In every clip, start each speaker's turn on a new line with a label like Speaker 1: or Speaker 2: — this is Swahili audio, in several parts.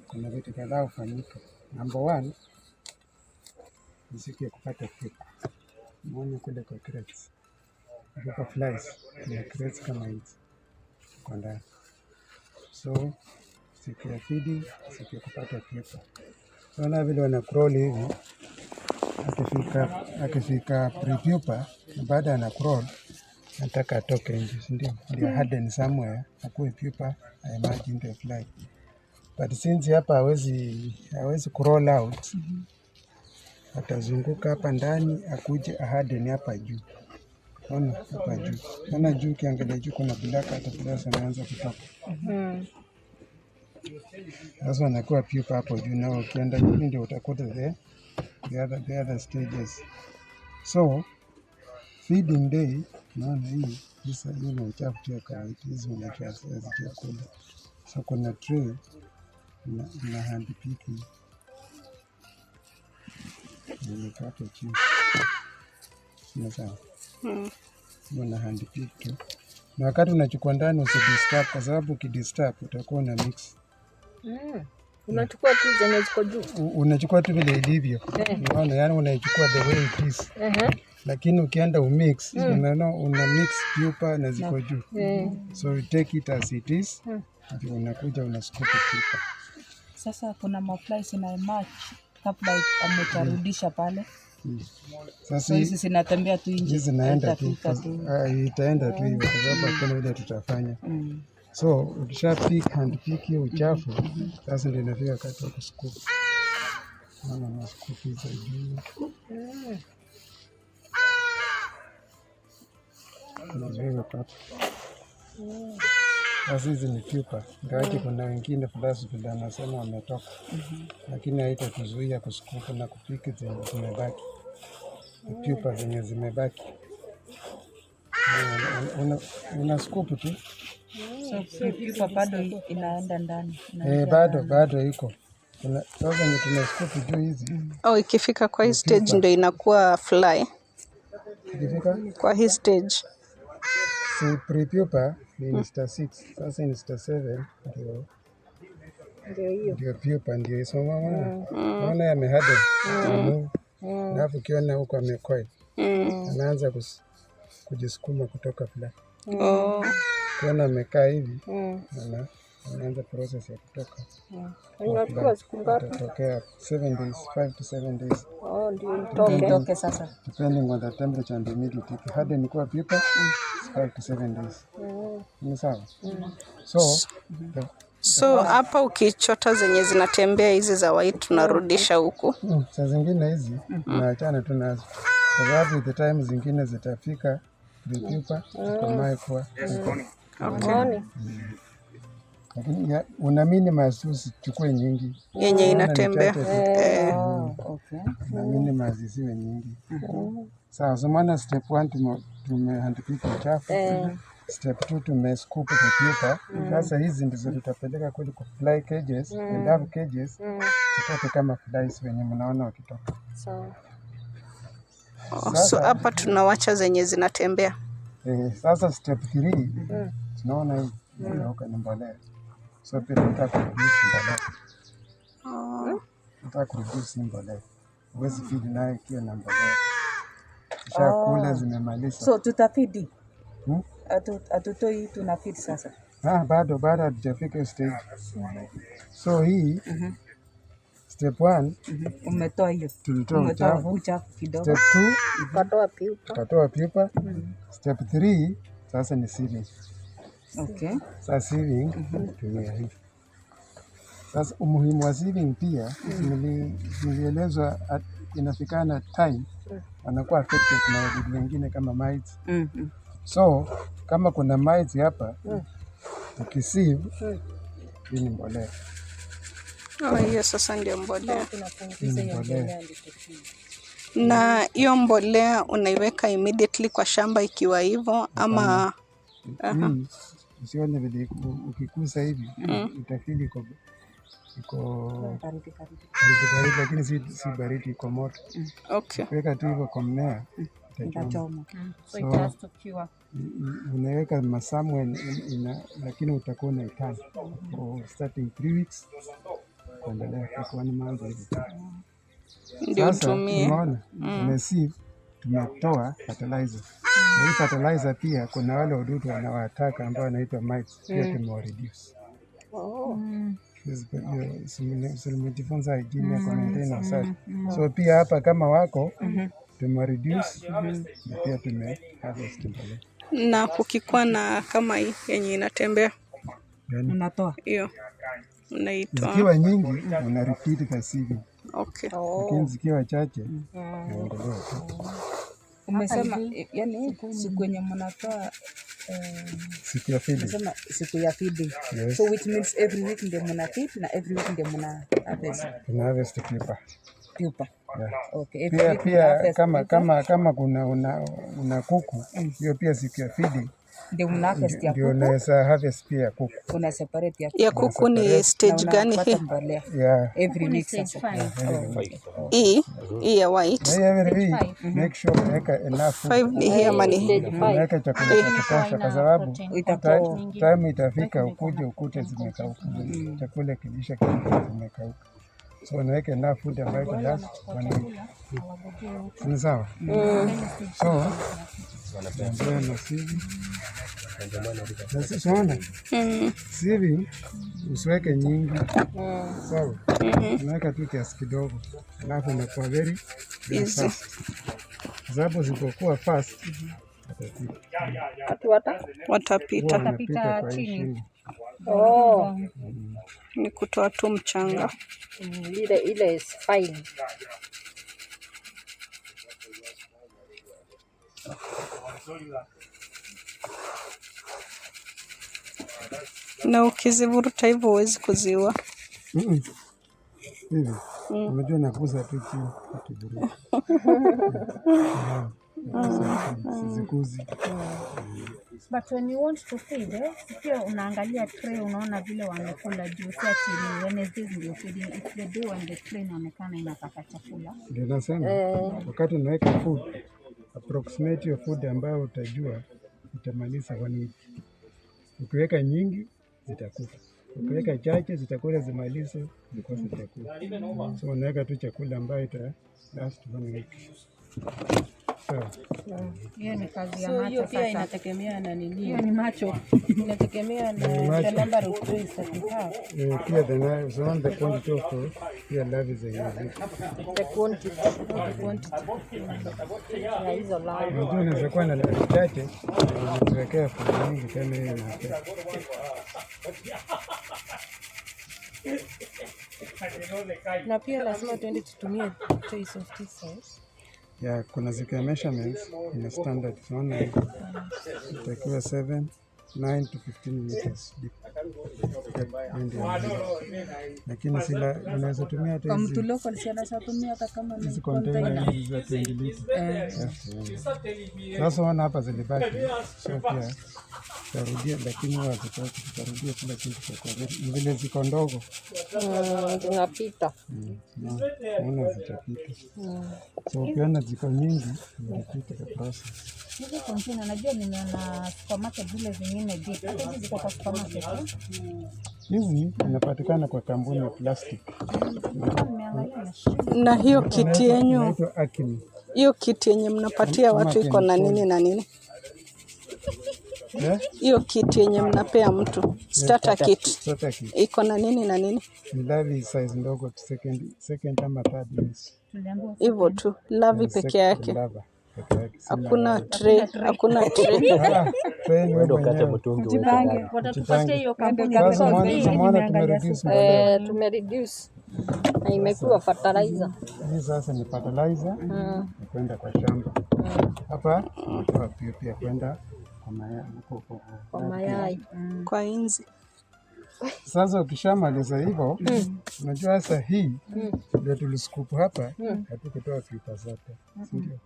Speaker 1: kuna vitu kadhaa hufanyika. Number one, ni siku ya kupata pupa. Unaona kule kwa crates. Pupa flies, kuna crates kama hizi kwa ndani. So siku ya feeding, siku ya kupata pupa. So na vile wana crawl hivi, akifika pre-pupa, baada ana crawl, nataka atoke nje, ndio? Ndio harden somewhere, akue pupa, emerge into a fly. But since hapa hawezi crawl out, atazunguka hapa ndani, akuje harden hapa juu. Ona hapa juu. Ona juu, ukiangalia juu kuna black, atapeleza anaanza kutoka. Sasa anakuwa pupa hapo juu, na ukienda juu ndio utakuta the other stages. So feeding day, naona hii ni uchafu tu ya kawaida, hizi unaitwa chakula. So kuna tray na hand picking nimekata chini, ni sawa. Na hand pick tu, na wakati unachukua ndani usidisturb, kwa sababu ukidisturb utakuwa na mix.
Speaker 2: Unachukua tu zenye ziko juu,
Speaker 1: unachukua tu vile ilivyo, unaona, yani unaichukua the way it is. Lakini ukienda umix, una mix pupa na ziko juu. So you take it as it is, unakuja unascoop pupa.
Speaker 2: Sasa kuna maflies na emerge kabla ametarudisha pale.
Speaker 1: Sasa
Speaker 2: hizi zinatembea tu nje,
Speaker 1: zinaenda tu, itaenda tu hivyo, kwa sababu hakuna ile tutafanya. So ukisha pick hand pick hiyo uchafu, sasa ndio inafika wakati wa kuscoop. Mama na scoop hizo juu. Ndio hapa. Sasa hizi ni pupa. Ngawaje kuna wengine plus vile anasema wametoka. Lakini haitatuzuia kuscoop na kupika zenye zimebaki. Pupa zenye zimebaki. Una scoop tu.
Speaker 2: So pupa bado inaenda ndani.
Speaker 1: Bado iko. Sasa ni tuna scoop juu hizi.
Speaker 3: Ikifika kwa hii stage ndio inakuwa fly.
Speaker 1: Ikifika
Speaker 3: kwa hii stage.
Speaker 1: Si pre-pupa ni star 6. Sasa ni star 7 ndio pupa ndio hizo mama. Naona yamehada. Na hapo ukiona huko amecoil. Anaanza kujisukuma kutoka fly. Kiona amekaa hivi. Anaanza process ya kutoka.
Speaker 2: Inachukua siku ngapi?
Speaker 1: Itatokea 7 days, 5 to 7 days.
Speaker 2: Ndio itoke sasa.
Speaker 1: Depending on the temperature and humidity. Harden kwa pupa 5 to 7 days. Ni sawa?
Speaker 3: So hapa ukichota zenye zinatembea hizi za white tunarudisha huku.
Speaker 1: Saa zingine hizi tunaachana tu nazo. Kwa sababu the time zingine zitafika pupa tukomae kwa. Lakini una minimize usichukue nyingi.
Speaker 3: Yenye inatembea.
Speaker 1: Na minimize isiwe nyingi. Sawa, so maana step 1 tumehandpick uchafu. Step 2 tumescoop pupa. Sasa hizi ndizo tutapeleka kule kwa fly cages, and have cages. Zitoke kama flies wenye mnaona wakitoka.
Speaker 3: So hapa tunawacha zenye zinatembea.
Speaker 1: Sasa step 3 tunaona hii ni mbolea. So pia tunataka kureduce mbolea. Tunataka kureduce mbolea. Huwezi feed nayo ikiwa na mbolea. Kisha kula zimemaliza.
Speaker 2: So tutafeed. Atutoi tunafeed sasa.
Speaker 1: Bado hatujafika stage. So hii step 1
Speaker 2: umetoa hiyo.
Speaker 1: Tulitoa uchafu
Speaker 2: kidogo.
Speaker 1: Step 2 katoa pupa. Step 3 sasa ni sieving. Sasa sieving tumia hii. Sasa umuhimu wa sieving pia nilielezwa inafikana time anakuwa affected na wadudu wengine kama mites. So kama kuna mites hapa ukisieve hii ni mbolea.
Speaker 3: Hiyo sasa ndio mbolea. Na hiyo mbolea unaiweka immediately kwa shamba ikiwa hivyo ama
Speaker 1: usione vile ukikusa hivi utafili iko baridi, lakini si baridi, iko moto. Weka tu hivyo kwa mmea itachoma. So it has to cure. Unaweka masamwe lakini utakuwa na itani starting 3 weeks kuendelea kwa ni mambo hivi.
Speaker 3: Ndio tumie.
Speaker 1: Unaona? Tumesieve, tumetoa fertilizer. Na hii fertilizer pia kuna wale wadudu wanawataka ambao wanaitwa mites, pia tumewareduce. Tumejifunza hygiene ya maintain usafi. So pia hapa kama wako tumewareduce na pia tumeharvest mbolea.
Speaker 3: Na kukikuwa na kama hii yenye inatembea
Speaker 2: unatoa
Speaker 3: hiyo unaitoa.
Speaker 1: Zikiwa nyingi una repeat kwa sieving.
Speaker 3: Okay.
Speaker 1: Lakini zikiwa chache naendelea tu.
Speaker 2: Umesema yani siku yenye mnatoa
Speaker 1: siku ya feeding.
Speaker 2: Umesema siku ya feeding. Yes. So which means every week ndio mna feed na every week ndio mna harvest.
Speaker 1: Tuna harvest pupa. Yeah.
Speaker 2: Okay.
Speaker 1: Pia kama kuna una kuku hiyo pia siku ya feeding
Speaker 2: ndio mna harvest ya kuku.
Speaker 1: Ndio unaweza harvest pia kuku.
Speaker 2: Kuna separate ya
Speaker 3: kuku. Ya kuku ni stage gani hii?
Speaker 1: Yeah.
Speaker 2: Every week sasa.
Speaker 3: Hii ya white.
Speaker 1: Every week make sure unaweka enough food. 5
Speaker 3: ni hii ama ni
Speaker 1: unaweka chakula cha kutosha kwa sababu time itafika ukute zimekauka. Chakula kilisha zimekauka. So unaweka enough food ambayo ita last 1 week. Ni sawa? So ndio na sieving. Sasa sieving usiweke nyingi. Sawa? Unaweka tu kiasi kidogo. Alafu inakuwa very fast. Sababu zilipokuwa fast watapita chini.
Speaker 3: Ni kutoa tu mchanga.
Speaker 4: Ile is fine.
Speaker 3: Na ukizivuruta hivyo huwezi kuziua.
Speaker 1: Hivi. Unajua nakuza tu chini ukivuruta. Sizikuzi.
Speaker 4: But when you want to feed, pia unaangalia tray, unaona vile wamekula juu si ati Wednesdays ndio feeding. It's the day when the tray inaonekana inataka chakula.
Speaker 1: Ndio nasema wakati unaweka food, approximate your food ambayo utajua utamaliza 1 week. Ukiweka nyingi zitakufa. Ukiweka chache zitakula zimalize because zitakula. So unaweka tu chakula ambayo ita last 1 week.
Speaker 4: Hiyo ni kazi ya
Speaker 2: macho.
Speaker 4: So hiyo
Speaker 2: pia inategemea na nini?
Speaker 4: Hiyo ni macho.
Speaker 2: Inategemea na the number of trays that you have.
Speaker 1: Pia the quantity of pia larvae za hizo.
Speaker 4: The quantity. Ya hizo larvae.
Speaker 1: Unajua unaweza kuwa na larvae chache na unaziwekea kwa nyingi kama hiyo na
Speaker 2: na pia lazima tuende tutumie trays of this size.
Speaker 1: Ya kuna zika measurements in standard tunaona itakiwa 7, 9 to 15 meters deep. Lakini sila unaweza tumia hata
Speaker 2: kwa mtu local si anaweza tumia hata kama
Speaker 1: ni container hizi za 20 liter. Sasa wana hapa zilibaki sio pia tarudia, lakini wazitoki tutarudia kila kitu kwa vile ziko ndogo
Speaker 4: zinapita.
Speaker 1: Unaona zitapita. So ukiona ziko nyingi zitapita kwa process.
Speaker 4: Hizi container najua nimeona supermarket zile zingine deep. Hizi ziko kwa supermarket.
Speaker 1: Hizi inapatikana kwa kampuni ya plastic.
Speaker 3: Na hiyo kiti yenyu, hiyo kiti yenye mnapatia watu iko na nini na nini? Hiyo kiti yenye mnapea mtu starter kit iko na nini na nini?
Speaker 1: Ni larvae size ndogo, second ama third inch.
Speaker 3: Hivyo tu larvae peke yake. Hakuna tray, hakuna tray.
Speaker 4: Ndio kata mtungi wewe. Watatupatia hiyo kampuni ya tumereduce. Na imekuwa fertilizer.
Speaker 1: Hii sasa ni fertilizer kwenda kwa shamba. Hapa pia kwenda
Speaker 4: kwa mayai.
Speaker 3: Kwa inzi.
Speaker 1: Sasa ukishamaliza hivyo, unajua sasa hii ndio tuliscoop hapa, hatukutoa filter zote, ndio.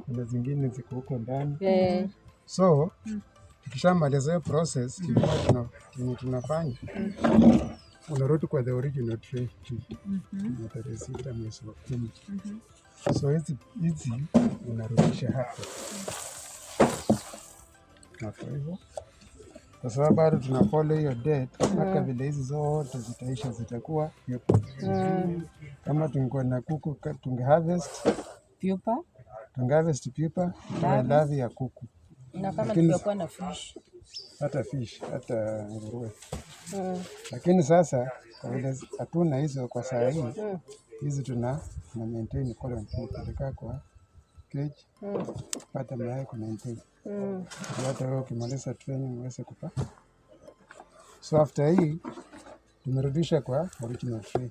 Speaker 1: Kuna zingine ziko huko ndani. So tukishamaliza hiyo process, tunafanya unarudi kwa the original tray. Na tarehe 6 mwezi wa 10. So hizi unarudisha hapa. Hapo hivyo. kwa sababu bado tuna follow hiyo date mpaka vile hizi zote zitaisha, zitakuwa pupa. Kama tungekuwa na kuku tunge harvest pupa na larvae ya kuku,
Speaker 2: na kama tungekuwa na fish,
Speaker 1: hata nguruwe. Lakini sasa kwa vile hatuna hizo kwa saa hii, hizi tuna maintain colony, tunapeleka kwa cage, pata mayai ku maintain. Hata wewe ukimaliza training uweze kupa. So after hii tumerudisha kwa original tray.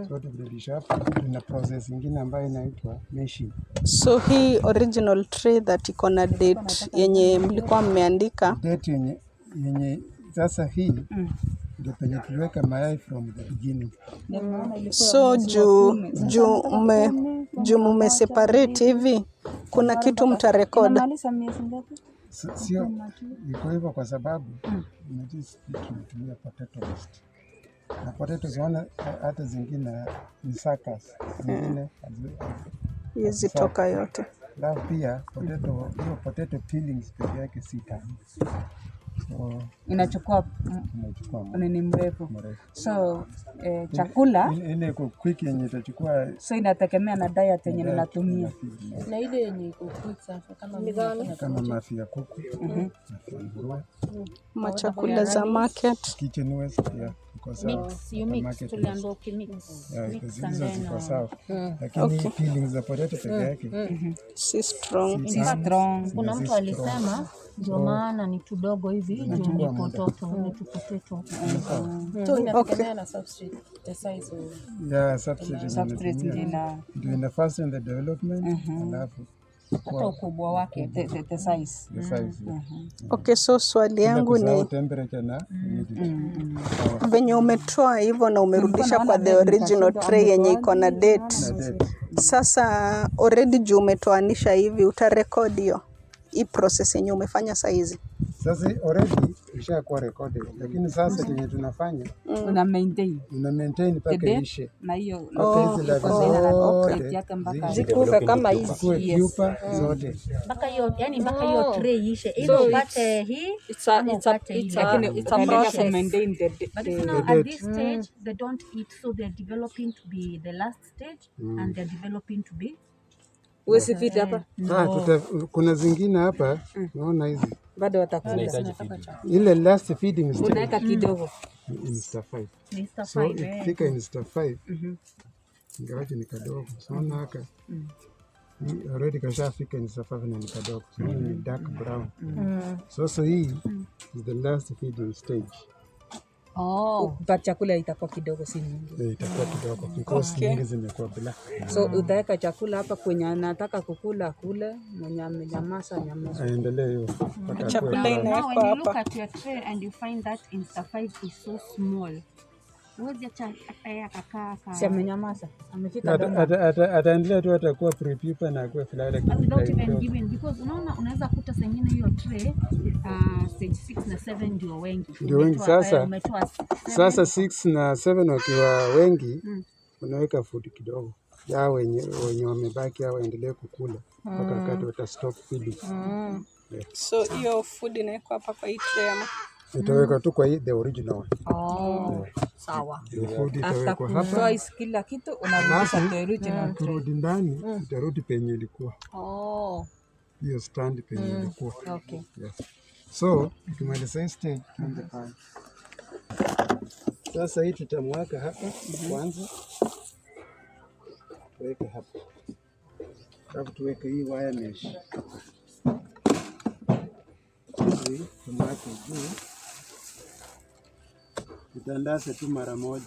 Speaker 1: So tukirudisha hapa tuna process nyingine ambayo inaitwa meshing.
Speaker 3: So hii original tray that iko na date yenye mlikuwa mmeandika,
Speaker 1: date yenye sasa hii ndio penye tuliweka mayai from the beginning.
Speaker 3: So juu mume separate hivi, kuna kitu mtarekoda?
Speaker 1: Sio iko hivyo kwa sababu tunatumia potato waste. Na potatoes wana hata zingine ni suckers, zingine
Speaker 3: hizi toka yote.
Speaker 1: Alafu pia potato peelings peke yake si tamu. So
Speaker 2: inachukua nini mrefu. So chakula
Speaker 1: ile iko quick yenye itachukua,
Speaker 2: so inategemea na diet yenye ninatumia.
Speaker 5: Na ile yenye iko quick sasa kama
Speaker 1: mafi ya kuku, mafi ya nguruwe,
Speaker 3: machakula za market,
Speaker 1: kitchen waste ya
Speaker 4: mix tuliambiwa ukimix
Speaker 1: ziko sawa, lakini peelings za potato peke yake
Speaker 3: si strong.
Speaker 4: Kuna mtu alisema ndio maana ni tudogo hivi juu ni potato.
Speaker 5: So inategemea na substrate, the size of
Speaker 1: substrate ndio ina first in the development, alafu
Speaker 2: hata ukubwa wake, the size.
Speaker 3: Okay, so swali yangu ni
Speaker 1: temperature na
Speaker 3: venye umetoa hivyo na umerudisha kwa the original tray yenye iko na date. Sasa already juu umetoanisha hivi, utarecord hiyo hii process yenye umefanya saizi?
Speaker 1: Sasa already ishakuwa recorded, lakini sasa yenye tunafanya
Speaker 2: una maintain
Speaker 1: mpaka ishe,
Speaker 2: na hiyo
Speaker 5: zikufe kama hizi
Speaker 1: pupa zote
Speaker 4: mpaka hiyo, yani mpaka hiyo tray ishe, hivyo upate hii
Speaker 5: it's a process
Speaker 2: to maintain the
Speaker 4: at this stage they don't eat, so they're developing to be the last stage and they're developing to be
Speaker 2: usifiti hapa.
Speaker 1: Kuna zingine hapa naona hizi
Speaker 2: bado watakula
Speaker 1: ile last feeding stage,
Speaker 2: unaweka kidogo
Speaker 1: Mr. 5. So ikifika Mr. 5 ingawaje ni kadogo sana haka already kashafika Mr. 5 na ni kadogo, so ni dark brown. So hii is the last feeding stage.
Speaker 2: But chakula itakuwa kidogo, si nyingi.
Speaker 1: Itakuwa kidogo because nyingi zimekuwa black.
Speaker 2: So utaweka chakula hapa kwenye anataka kukula kule, mwenye amenyamaza nyamaza.
Speaker 1: Aendelee hiyo.
Speaker 3: Chakula inawekwa hapa.
Speaker 4: Look at your tray and you find that Insta 5 is so small. Huwezi acha akakaa
Speaker 2: si amenyamaza, amefika domo.
Speaker 1: Ataendelea tu, atakuwa pre-pupa na akuwa filala
Speaker 4: without even giving, because unaona unaweza kuta sengine hiyo tray stage 6 na 7 ndio wengi.
Speaker 1: Sasa 6 na 7 wakiwa wengi unaweka food kidogo ya wenye wamebaki au waendelee kukula mpaka wakati wata stop feeding.
Speaker 3: So hiyo food inawekwa hapa kwa hii tray ama
Speaker 1: itaweka tu kwa hii the original one.
Speaker 2: Sawa.
Speaker 1: Food itawekwa hapa.
Speaker 2: Kila kitu unarudisha the original.
Speaker 1: Kurudi ndani itarudi penye ilikuwa. Hiyo stand penye ilikuwa.
Speaker 2: Okay.
Speaker 1: Yes. So tukimaliza stage tuanze pale. Sasa hii tutamweka hapa kwanza. Tuweke hapa. Alafu tuweke hii wire mesh. Tumweke juu. Tutandase tu mara moja.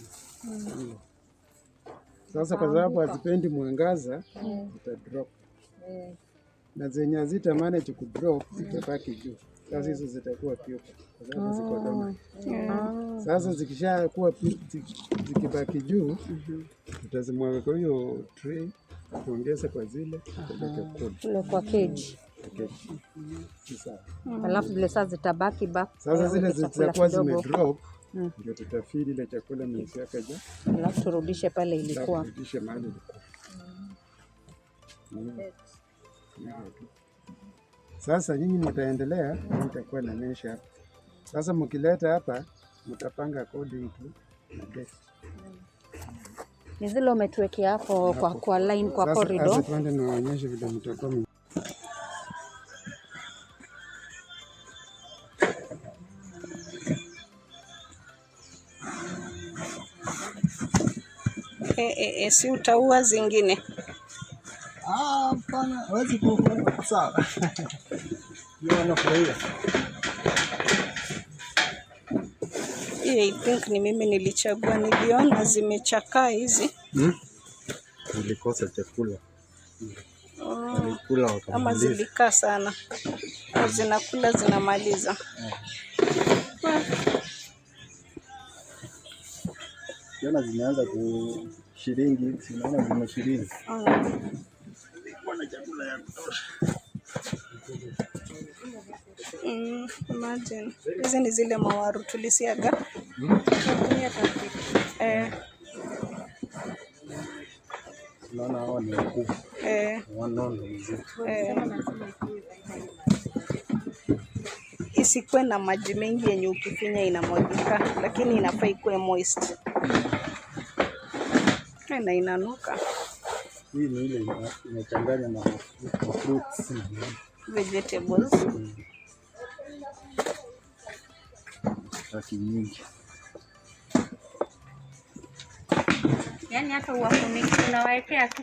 Speaker 1: Sasa kwa sababu hazipendi mwangaza, ita drop. Na zenye hazita manage ku drop zitabaki juu. Sasa hizo zitakuwa pupa kwa sababu ziko domo. Sasa zikishakuwa zikibaki juu, tutazimwaga kwa hiyo tray, tuongeze kwa zile
Speaker 5: kule kwa cage.
Speaker 1: Sasa
Speaker 5: Alafu zile sasa zitabaki back.
Speaker 1: Sasa zile zitakuwa zime drop. Ndio tutafeed ile chakula msiaka je.
Speaker 5: Alafu turudishe pale ilikuwa.
Speaker 1: Turudishe mahali ilikuwa. Sasa nyinyi mtaendelea, nitakuwa na mesha hapa. Sasa mkileta hapa mtapanga according to date.
Speaker 4: Ni zile umetuwekea hapo kwa line kwa corridor.
Speaker 1: Sasa twende naonyeshe vile mtakuwa.
Speaker 3: Si utaua zingine?
Speaker 1: Hapana, hawezi kuua. Sawa. Ndio wanafurahia.
Speaker 3: I think ni mimi nilichagua, niliona zimechakaa hizi.
Speaker 1: Nilikosa chakula.
Speaker 3: Ama zilikaa sana. Au zinakula zinamaliza.
Speaker 1: Yana zimeanza kushiringi, sinaona zimeshiringi. Wana chakula ya kutosha.
Speaker 3: Imagine. Hizi ni zile mawaru tulisiaga.
Speaker 1: Naona hao ni wakubwa. Wanono mzuri.
Speaker 3: Isikuwe na maji mengi yenye ukifinya inamwagika, lakini inafaa ikuwe moist. Na inanuka.
Speaker 1: Hii ni ile inachanganya na fruits,
Speaker 3: vegetables.
Speaker 1: Taki nyingi.
Speaker 4: Yaani hata uwafuniki unawaekea tu